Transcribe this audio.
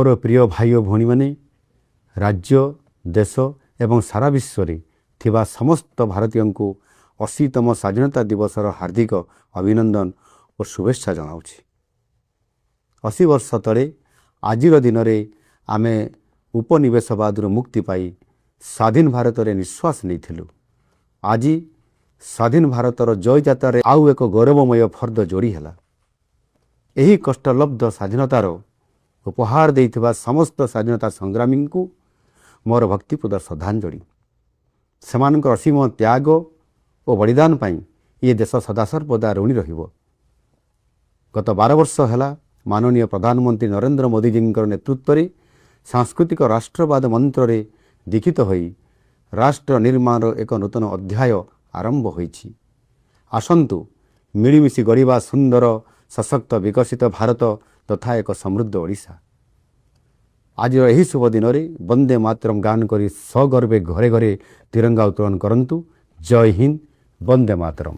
मोर प्रिय भाई और भौणी माने राज्य देश एवं सारा विश्व रे थिबा समस्त भारतीय को 80तम स्वाधीनता दिवसर हार्दिक अभिनंदन और शुभेच्छा जनाऊँगी। 80 वर्ष तले आजिर दिन में आम उपनिवेशवाद मुक्ति पाई स्वाधीन भारत रे निश्वास नहीं। आज स्वाधीन भारतर जय जातार आउ एक गौरवमय फर्द जोड़ी है। यही कष्टलब्ध स्वाधीनतार उपहार देइथिबा समस्त स्वाधीनता संग्रामी को मोर भक्तिपूर्ण श्रद्धांजलि। सेमानकर असीम त्याग और बलिदान पाई ये देश सदासर्वदा ऋणी रहिबो। गत 12 वर्ष है माननीय प्रधानमंत्री नरेंद्र मोदी जी नेतृत्व में सांस्कृतिक राष्ट्रवाद मंत्र रे दीक्षित होई राष्ट्र निर्माण एक नूतन अध्याय आरंभ होईछि। आसंतु मिलीमिशि गढ़िबा सुंदर सशक्त विकसित भारत तथा एक समृद्ध ओडिशा। आज यही शुभ दिन में वंदे मातरम गान करी सगर्वे घरे घरे तिरंगा उत्तोलन करंतु। जय हिंद, वंदे मातरम।